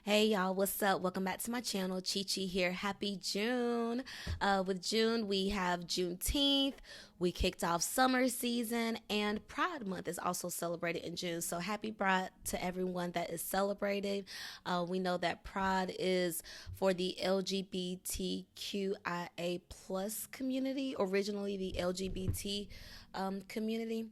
Hey y'all, what's up? Welcome back to my channel. Chi Chi here. Happy June. With June, we have Juneteenth. We kicked off summer season, and Pride Month is also celebrated in June. So happy Pride to everyone that is celebrating. We know that Pride is for the LGBTQIA plus community, originally the LGBT community.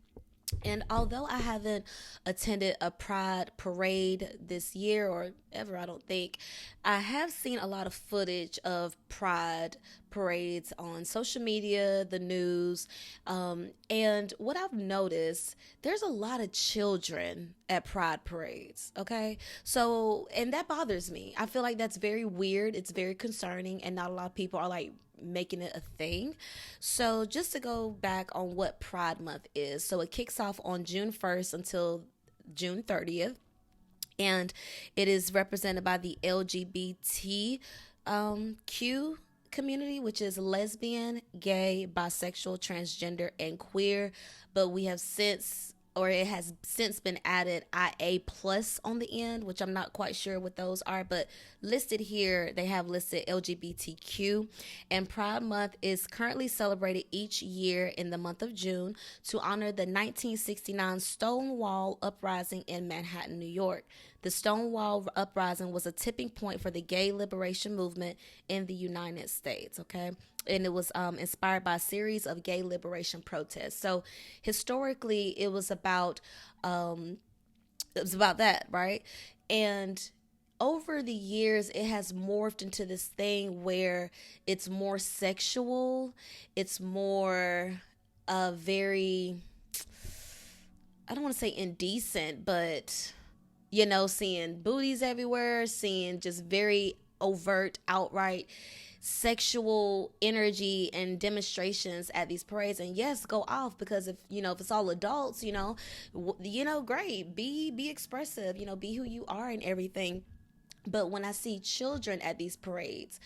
And although I haven't attended a pride parade this year or ever, I don't think, I have seen a lot of footage of pride parades on social media, the news. And what I've noticed, there's a lot of children at pride parades. Okay. So, and that bothers me. I feel like that's very weird. It's very concerning. And not a lot of people are like, making it a thing. So just to go back on what Pride Month is. So it kicks off on June 1st until June 30th. And it is represented by the LGBTQ community, which is lesbian, gay, bisexual, transgender, and queer. But we have since or it has since been added IA plus on the end, which I'm not quite sure what those are, but listed here, they have listed LGBTQ. And Pride Month is currently celebrated each year in the month of June to honor the 1969 Stonewall Uprising in Manhattan, New York. The Stonewall Uprising was a tipping point for the gay liberation movement in the United States, okay? And it was inspired by a series of gay liberation protests. So historically, it was about that, right? And over the years, it has morphed into this thing where it's more sexual, it's more very, I don't want to say indecent, but seeing booties everywhere, seeing just very overt, outright sexual energy and demonstrations at these parades. And yes, go off, because if it's all adults, great, be expressive, be who you are and everything. But when I see children at these parades,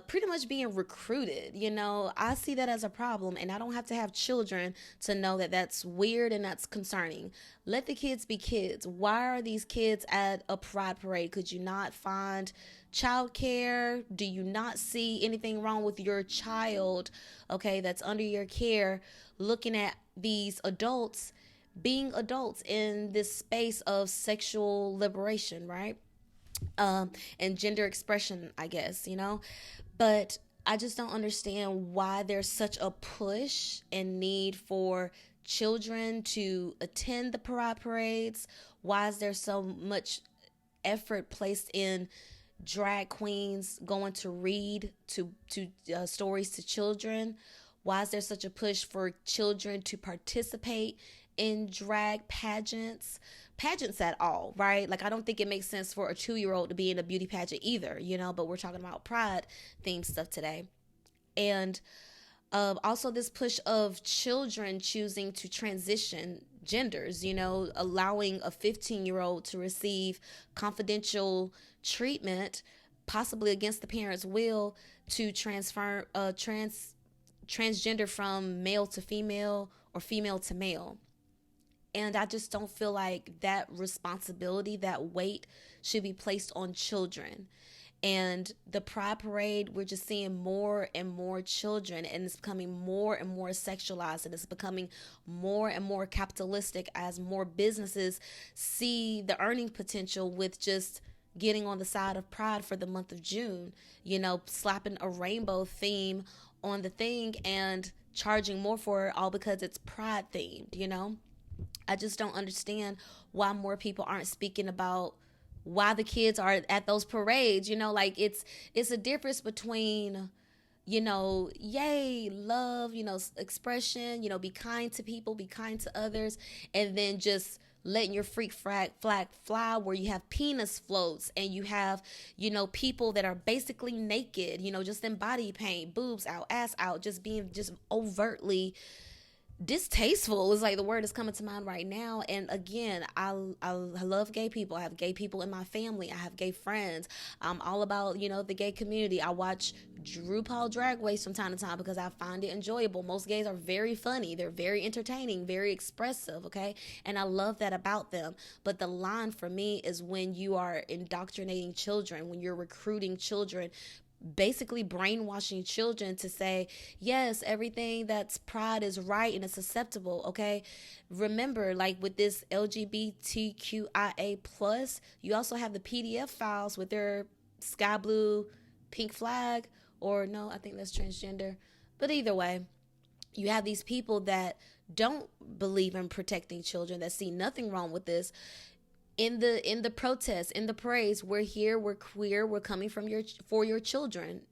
pretty much being recruited, I see that as a problem, and I don't have to have children to know that that's weird and that's concerning. Let the kids be kids. Why are these kids at a pride parade? Could you not find childcare? Do you not see anything wrong with your child, okay, that's under your care, looking at these adults being adults in this space of sexual liberation, right? And gender expression, I guess, but I just don't understand why there's such a push and need for children to attend the pride parades. Why is there so much effort placed in drag queens going to read to stories to children? Why is there such a push for children to participate in drag pageants at all, right? Like, I don't think it makes sense for a 2-year-old to be in a beauty pageant either, but we're talking about pride themed stuff today. And also this push of children choosing to transition genders, allowing a 15-year-old to receive confidential treatment, possibly against the parents' will, to transgender from male to female or female to male. And I just don't feel like that responsibility, that weight should be placed on children. And the Pride Parade, we're just seeing more and more children, and it's becoming more and more sexualized, and it's becoming more and more capitalistic as more businesses see the earning potential with just getting on the side of Pride for the month of June, slapping a rainbow theme on the thing and charging more for it, all because it's Pride themed. I just don't understand why more people aren't speaking about why the kids are at those parades. Like, it's a difference between, yay, love, expression, be kind to people, be kind to others, and then just letting your freak flag fly where you have penis floats and you have, people that are basically naked, just in body paint, boobs out, ass out, just being just overtly distasteful is like the word that's coming to mind right now. And again, I love gay people. I have gay people in my family. I have gay friends. I'm all about, the gay community. I watch RuPaul Drag Race from time to time because I find it enjoyable. Most gays are very funny. They're very entertaining, very expressive, okay? And I love that about them. But the line for me is when you are indoctrinating children, when you're recruiting children, basically brainwashing children to say, yes, everything that's pride is right and it's acceptable. Okay, remember, like with this LGBTQIA plus, you also have the PDF files with their sky blue pink flag, or no, I think that's transgender, but either way, you have these people that don't believe in protecting children, that see nothing wrong with this. In the protest, in the praise, we're here, we're queer, we're coming from for your children.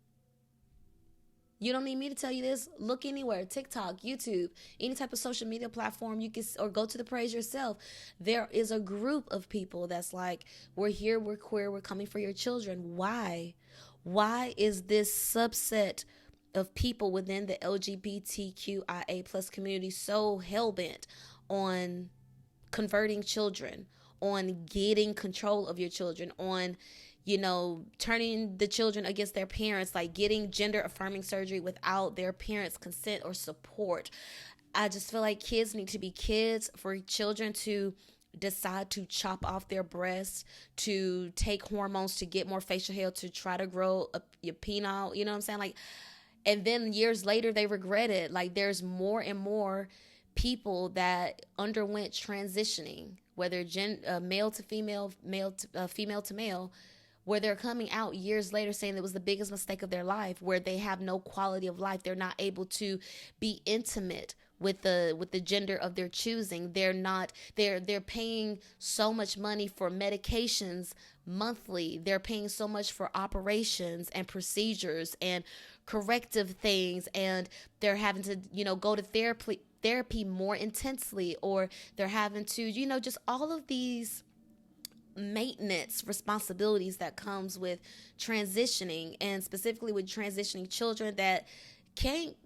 You don't need me to tell you this. Look anywhere, TikTok, YouTube, any type of social media platform you can, or go to the praise yourself. There is a group of people that's like, we're here, we're queer, we're coming for your children. Why is this subset of people within the LGBTQIA plus community so hell-bent on converting children, on getting control of your children, on turning the children against their parents, like getting gender affirming surgery without their parents' consent or support? I just feel like kids need to be kids. For children to decide to chop off their breasts, to take hormones to get more facial hair, to try to grow your penile, you know what I'm saying? Like, and then years later they regret it. Like, there's more and more people that underwent transitioning, whether male to female, female to male, where they're coming out years later saying it was the biggest mistake of their life, where they have no quality of life. They're not able to be intimate with the gender of their choosing. They're paying so much money for medications monthly. They're paying so much for operations and procedures and corrective things, and they're having to go to therapy more intensely, or they're having to just all of these maintenance responsibilities that comes with transitioning, and specifically with transitioning children that can't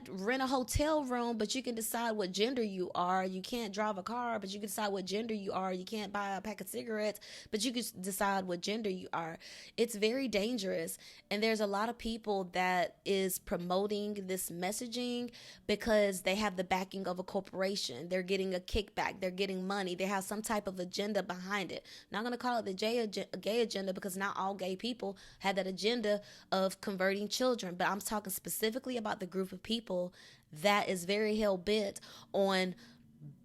rent a hotel room, but you can decide what gender you are. You can't drive a car, but you can decide what gender you are. You can't buy a pack of cigarettes, but you can decide what gender you are. It's very dangerous. And there's a lot of people that is promoting this messaging because they have the backing of a corporation. They're getting a kickback. They're getting money. They have some type of agenda behind it. Not going to call it the gay agenda, because not all gay people have that agenda of converting children. But I'm talking specifically about the group of people that is very hell-bent on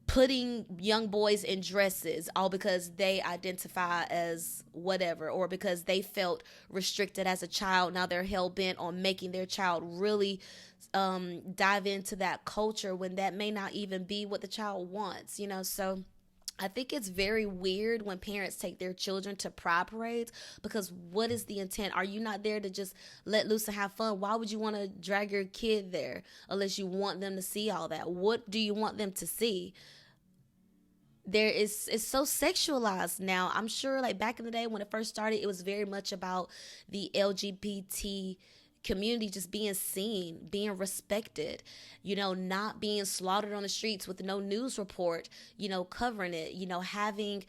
putting young boys in dresses, all because they identify as whatever, or because they felt restricted as a child. Now they're hell-bent on making their child really dive into that culture when that may not even be what the child wants, so I think it's very weird when parents take their children to pride parades, because what is the intent? Are you not there to just let loose and have fun? Why would you want to drag your kid there unless you want them to see all that? What do you want them to see? It's so sexualized now. I'm sure, like, back in the day when it first started, it was very much about the LGBT community just being seen, being respected, not being slaughtered on the streets with no news report, covering it, having,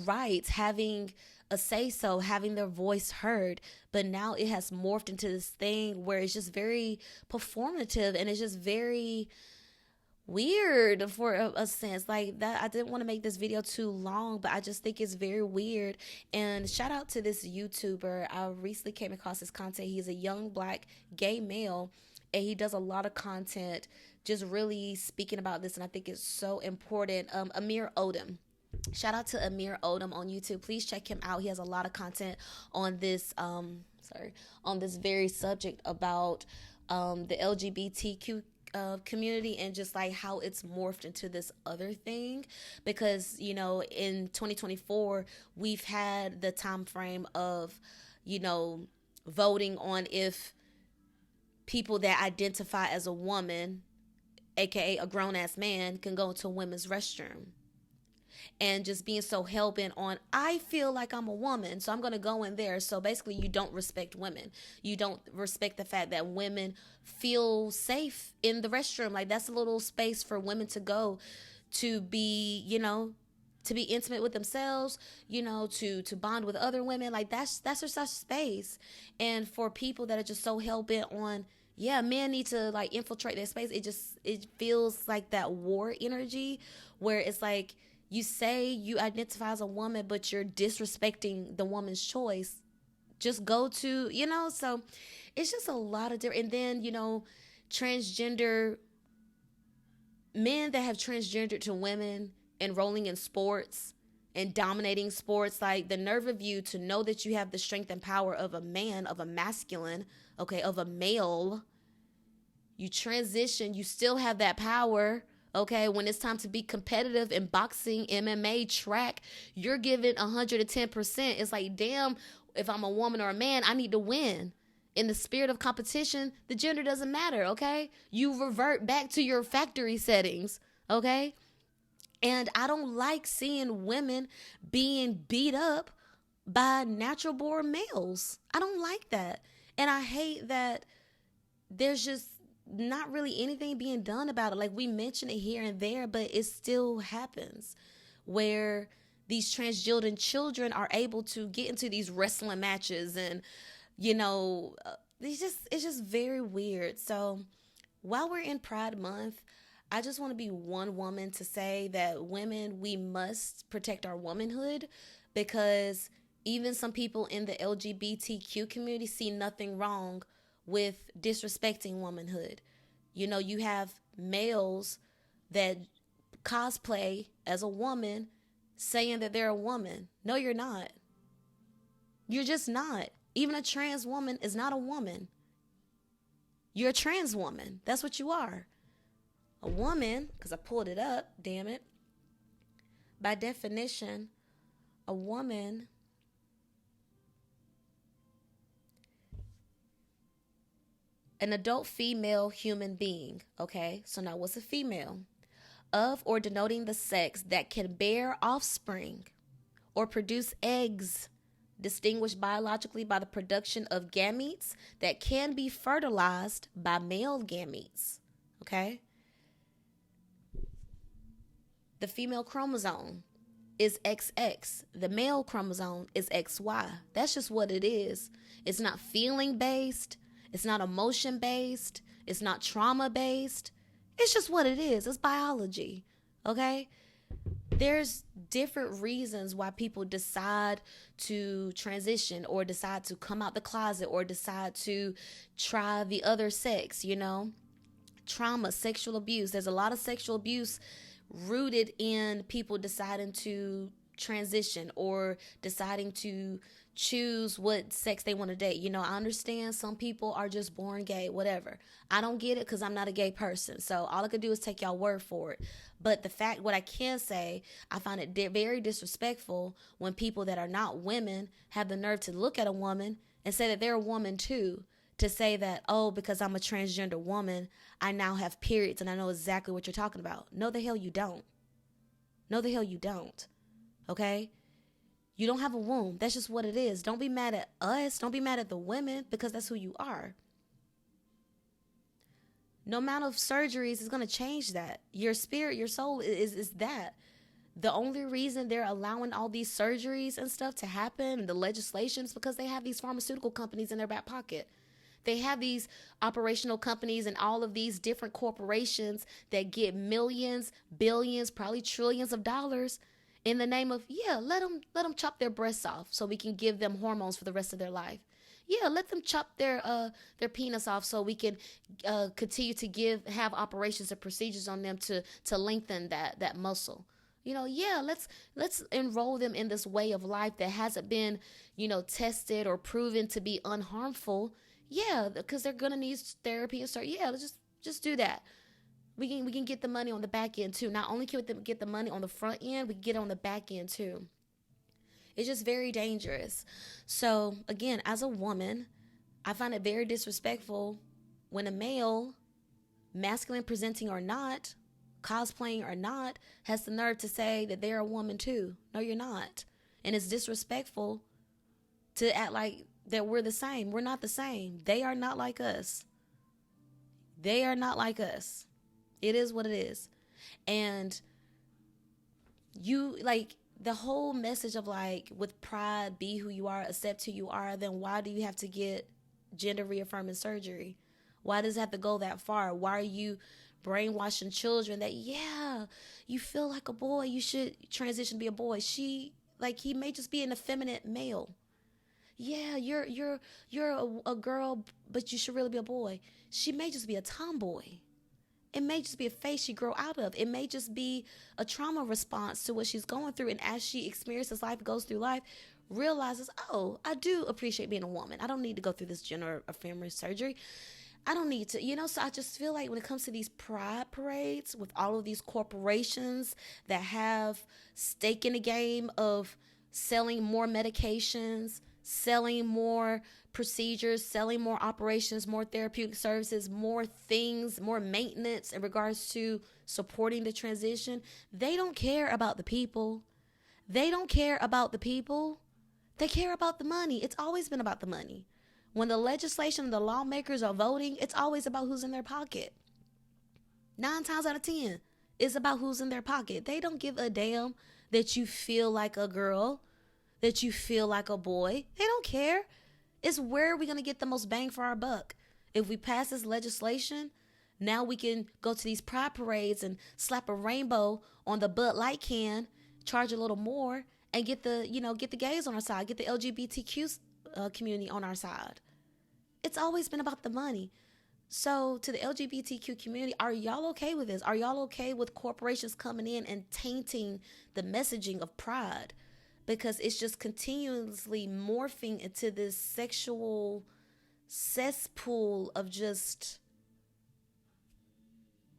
rights, having a say so, having their voice heard. But now it has morphed into this thing where it's just very performative, and it's just very weird for a sense like that. I didn't want to make this video too long, but I just think it's very weird. And shout out to this YouTuber. I recently came across his content. He's a young black gay male, and he does a lot of content just really speaking about this, and I think it's so important. Amir Odom. Shout out to Amir Odom on YouTube. Please check him out. He has a lot of content on this on this very subject about the LGBTQ community, and just like how it's morphed into this other thing. Because in 2024 we've had the time frame of voting on if people that identify as a woman, aka a grown-ass man, can go into a women's restroom. and just being so hell-bent on, I feel like I'm a woman, so I'm going to go in there. So basically, you don't respect women. You don't respect the fact that women feel safe in the restroom. Like, that's a little space for women to go to be, to be intimate with themselves, to bond with other women. Like, that's just such space. And for people that are just so hell-bent on, yeah, men need to like infiltrate that space, it feels like that war energy, where it's like, you say you identify as a woman, but you're disrespecting the woman's choice. Just go to, so it's just a lot of different. And then, transgender men that have transgendered to women, enrolling in sports and dominating sports, like, the nerve of you to know that you have the strength and power of a man, of a masculine, okay, of a male. You transition, you still have that power. Okay, when it's time to be competitive in boxing, MMA, track, you're giving 110%. It's like, damn, if I'm a woman or a man, I need to win. In the spirit of competition, the gender doesn't matter, okay? You revert back to your factory settings, okay? And I don't like seeing women being beat up by natural born males. I don't like that. And I hate that there's just not really anything being done about it. Like, we mention it here and there, but it still happens, where these transgender children are able to get into these wrestling matches, and it's just very weird. So while we're in Pride Month, I just want to be one woman to say that women, we must protect our womanhood, because even some people in the LGBTQ community see nothing wrong with disrespecting womanhood. You have males that cosplay as a woman saying that they're a woman. No, you're not. You're just not. Even a trans woman is not a woman. You're a trans woman. That's what you are. A woman, because I pulled it up, damn it. By definition, a woman an adult female human being. Okay, so now what's a female? Of or denoting the sex that can bear offspring or produce eggs, distinguished biologically by the production of gametes that can be fertilized by male gametes. Okay? The female chromosome is XX. The male chromosome is XY. That's just what it is. It's not feeling based. It's not emotion based. It's not trauma based. It's just what it is. It's biology. Okay? There's different reasons why people decide to transition, or decide to come out the closet, or decide to try the other sex, Trauma, sexual abuse. There's a lot of sexual abuse rooted in people deciding to transition or deciding to choose what sex they want to date. I understand some people are just born gay, whatever. I don't get it because I'm not a gay person. So all I could do is take y'all word for it. But what I can say, I find it very disrespectful when people that are not women have the nerve to look at a woman and say that they're a woman too. To say that, oh, because I'm a transgender woman, I now have periods and I know exactly what you're talking about. No, the hell you don't. No, the hell you don't. Okay? You don't have a womb. That's just what it is. Don't be mad at us. Don't be mad at the women, because that's who you are. No amount of surgeries is going to change that. Your spirit, your soul is that. The only reason they're allowing all these surgeries and stuff to happen, and the legislations, because they have these pharmaceutical companies in their back pocket. They have these operational companies and all of these different corporations that get millions, billions, probably trillions of dollars in the name of, let them chop their breasts off so we can give them hormones for the rest of their life. Yeah, let them chop their penis off so we can continue to have operations and procedures on them to lengthen that muscle. Let's enroll them in this way of life that hasn't been, tested or proven to be unharmful. Yeah, because they're gonna need therapy and start. Yeah, let's just do that. We can get the money on the back end too. Not only can we get the money on the front end, we can get it on the back end too. It's just very dangerous. So again, as a woman, I find it very disrespectful when a male, masculine presenting or not, cosplaying or not, has the nerve to say that they're a woman too. No, you're not. And it's disrespectful to act like that we're the same. We're not the same. They are not like us. They are not like us. It is what it is. And you, like, the whole message of, like, with pride, be who you are, accept who you are, then why do you have to get gender reaffirming surgery? Why does it have to go that far? Why are you brainwashing children that, yeah, you feel like a boy, you should transition to be a boy? He may just be an effeminate male. Yeah, you're a girl, but you should really be a boy. She may just be a tomboy. It may just be a phase she grew out of. It may just be a trauma response to what she's going through. And as she experiences life, goes through life, realizes, oh, I do appreciate being a woman. I don't need to go through this gender affirming surgery. I don't need to, so I just feel like when it comes to these pride parades with all of these corporations that have stake in the game of selling more medications, selling more procedures, selling more operations, more therapeutic services, more things, more maintenance in regards to supporting the transition, they don't care about the people. They don't care about the people. They care about the money. It's always been about the money. When the legislation and the lawmakers are voting, it's always about who's in their pocket. 9 times out of 10, it's about who's in their pocket. They don't give a damn that you feel like a girl, that you feel like a boy. They don't care. It's where are we going to get the most bang for our buck? If we pass this legislation, now we can go to these pride parades and slap a rainbow on the Bud Light can, charge a little more, and get the gays on our side, get the LGBTQ community on our side. It's always been about the money. So to the LGBTQ community, are y'all okay with this? Are y'all okay with corporations coming in and tainting the messaging of pride? Because it's just continuously morphing into this sexual cesspool of just,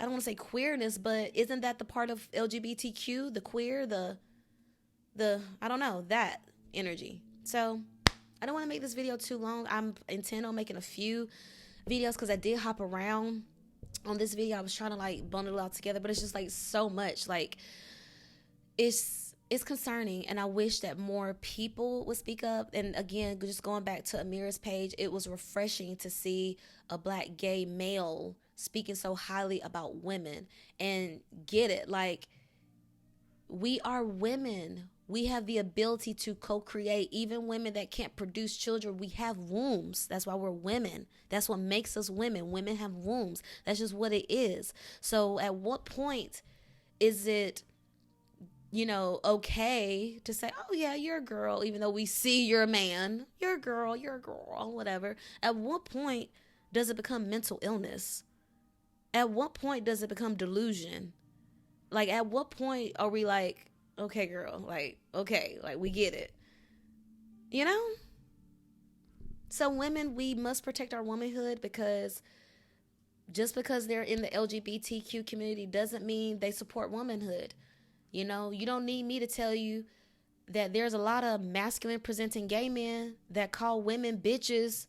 I don't want to say queerness, but isn't that the part of LGBTQ, the queer, the I don't know, that energy. So I don't want to make this video too long. I'm intent on making a few videos because I did hop around on this video. I was trying to like bundle it all together, but it's just like so much. Like it's concerning, and I wish that more people would speak up. And again, just going back to Amir's page, it was refreshing to see a Black gay male speaking so highly about women and get it. Like, we are women. We have the ability to co-create. Even women that can't produce children, we have wombs. That's why we're women. That's what makes us women. Women have wombs. That's just what it is. So at what point is it, okay to say, oh yeah, you're a girl, even though we see you're a man? You're a girl, whatever. At what point does it become mental illness? At what point does it become delusion? Like, at what point are we like, okay, girl, like, okay, like, we get it, So women, we must protect our womanhood, because just because they're in the LGBTQ community doesn't mean they support womanhood. You don't need me to tell you that there's a lot of masculine presenting gay men that call women bitches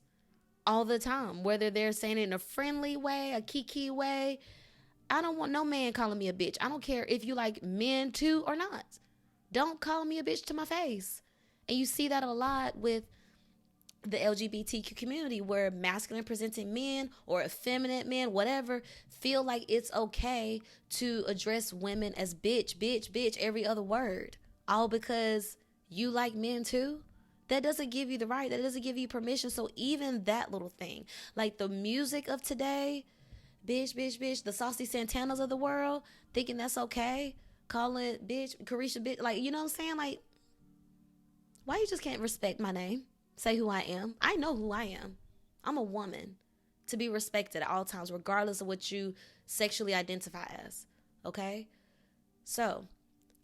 all the time, whether they're saying it in a friendly way, a kiki way. I don't want no man calling me a bitch. I don't care if you like men too or not. Don't call me a bitch to my face. And you see that a lot with the LGBTQ community, where masculine presenting men or effeminate men, whatever, feel like it's okay to address women as bitch, every other word, all because you like men too. That doesn't give you the right. That doesn't give you permission. So even that little thing, like the music of today, bitch, the Saucy Santanas of the world, thinking that's okay, calling it bitch, Carisha bitch, like, you know what I'm saying? Like, why you just can't respect my name? Say who I am. I know who I am. I'm a woman to be respected at all times, regardless of what you sexually identify as. Okay? So,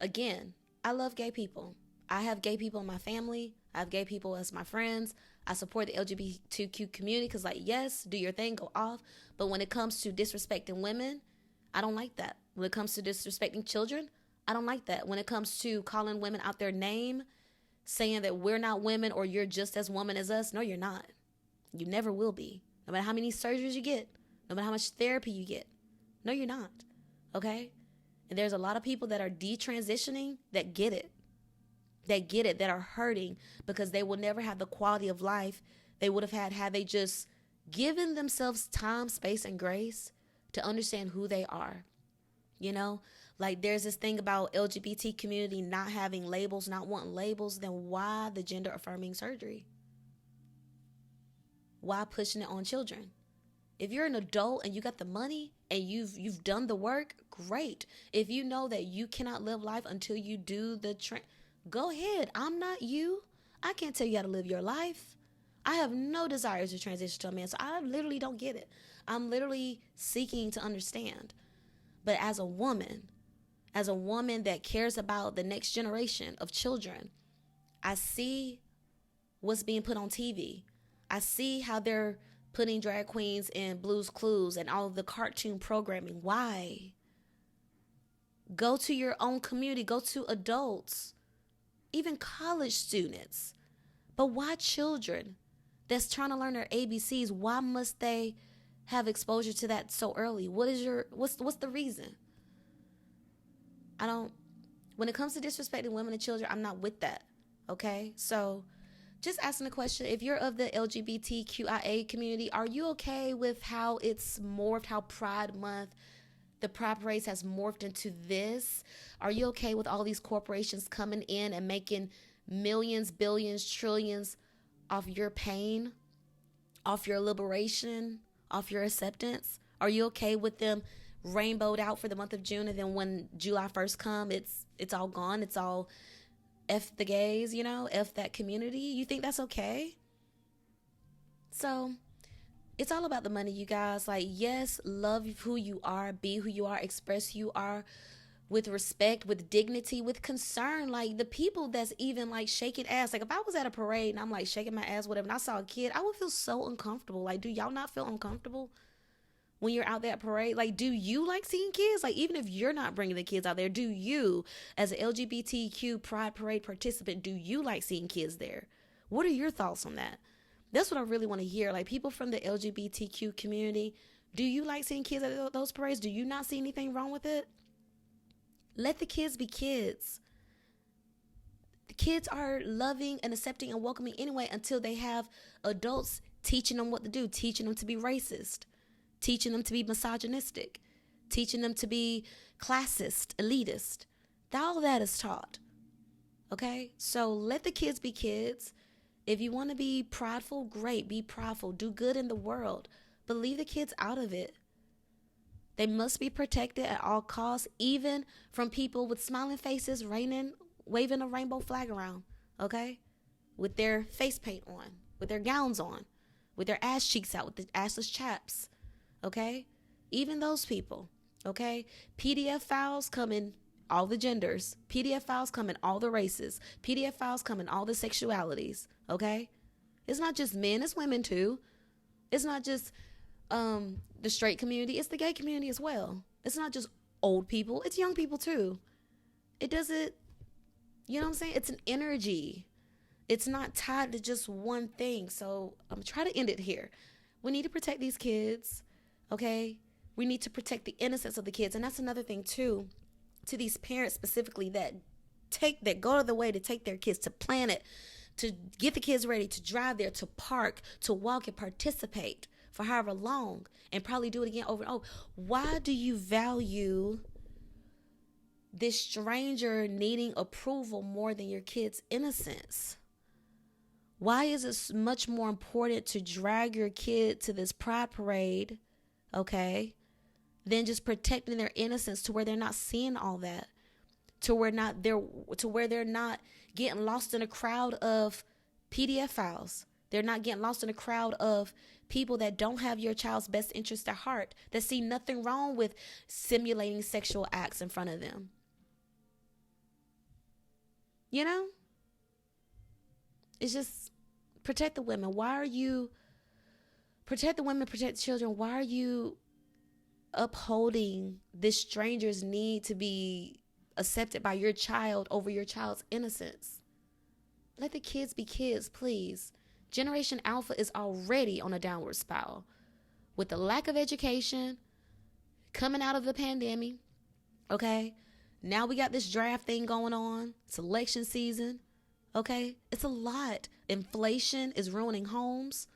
again, I love gay people. I have gay people in my family. I have gay people as my friends. I support the LGBTQ community because, like, yes, do your thing, go off. But when it comes to disrespecting women, I don't like that. When it comes to disrespecting children, I don't like that. When it comes to calling women out their name, saying that we're not women or you're just as woman as us. No, you're not. You never will be. No matter how many surgeries you get, no matter how much therapy you get. No, you're not. Okay? And there's a lot of people that are detransitioning that get it. That are hurting because they will never have the quality of life they would have had they just given themselves time, space, and grace to understand who they are. You know, like there's this thing about LGBT community not having labels, not wanting labels. Then why the gender affirming surgery? Why pushing it on children? If you're an adult and you got the money and you've done the work, great. If you know that you cannot live life until you do the go ahead. I'm not you. I can't tell you how to live your life. I have no desire to transition to a man, so I literally don't get it. I'm literally seeking to understand. But as a woman that cares about the next generation of children, I see what's being put on TV. I see how they're putting drag queens in Blue's Clues and all of the cartoon programming. Why? Go to your own community. Go to adults. Even college students. But why children that's trying to learn their ABCs? Why must they have exposure to that so early? What's the reason? When it comes to disrespecting women and children, I'm not with that. Okay? So just asking the question, if you're of the LGBTQIA community, are you okay with how it's morphed, how Pride Month, the Pride Parade has morphed into this? Are you okay with all these corporations coming in and making millions, billions, trillions off your pain, off your liberation, off your acceptance? Are you okay with them rainbowed out for the month of June, and then when July 1st come, it's all gone? It's all F the gays, F that community. You think that's okay? So it's all about the money, you guys. Like, yes, love who you are, be who you are, express who you are with respect, with dignity, with concern. Like the people that's even like shaking ass. Like if I was at a parade and I'm like shaking my ass, whatever, and I saw a kid, I would feel so uncomfortable. Like, do y'all not feel uncomfortable when you're out there at parade? Like, do you like seeing kids? Like, even if you're not bringing the kids out there, do you, as an LGBTQ Pride Parade participant, do you like seeing kids there? What are your thoughts on that? That's what I really want to hear. Like, people from the LGBTQ community, do you like seeing kids at those parades? Do you not see anything wrong with it? Let the kids be kids. The kids are loving and accepting and welcoming anyway until they have adults teaching them what to do, teaching them to be racist, teaching them to be misogynistic, teaching them to be classist, elitist. All that is taught. Okay? So let the kids be kids. If you want to be prideful, great. Be prideful. Do good in the world. But leave the kids out of it. They must be protected at all costs, even from people with smiling faces, waving a rainbow flag around, okay? With their face paint on, with their gowns on, with their ass cheeks out, with the assless chaps, okay? Even those people, okay? PDF files come in all the genders. PDF files come in all the races. PDF files come in all the sexualities, okay? It's not just men, it's women too. It's not just the straight community, it's the gay community as well. It's not just old people, it's young people too. It doesn't, you know what I'm saying? It's an energy. It's not tied to just one thing. So I'm trying to end it here. We need to protect these kids, okay? We need to protect the innocence of the kids. And that's another thing too, to these parents specifically that go to the way to take their kids to Planet, to get the kids ready to drive there, to park, to walk and participate for however long, and probably do it again over and over. Why do you value this stranger needing approval more than your kid's innocence? Why is it much more important to drag your kid to this pride parade, okay, than just protecting their innocence to where they're not seeing all that, to where they're not getting lost in a crowd of PDF files? They're not getting lost in a crowd of people that don't have your child's best interest at heart, that see nothing wrong with simulating sexual acts in front of them. You know? It's just protect the women. Protect the women, protect the children. Why are you upholding this stranger's need to be accepted by your child over your child's innocence? Let the kids be kids, please. Generation Alpha is already on a downward spiral with the lack of education coming out of the pandemic, Okay? Now we got this draft thing going on. It's election season. Okay? It's a lot. Inflation is ruining homes.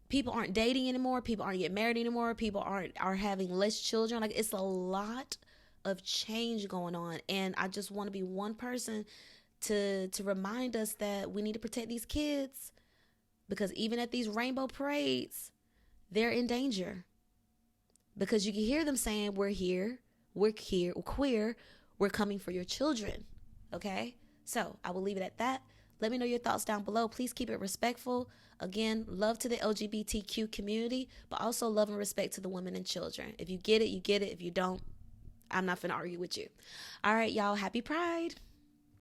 People aren't dating anymore. People aren't getting married anymore. People are having less children. Like, it's a lot of change going on. And I just want to be one person to remind us that we need to protect these kids, because even at these rainbow parades, they're in danger. Because you can hear them saying, we're queer, we're coming for your children. Okay? So I will leave it at that. Let me know your thoughts down below. Please keep it respectful. Again, love to the LGBTQ community, but also love and respect to the women and children. If you get it, you get it. If you don't, I'm not going to argue with you. All right, y'all. Happy Pride.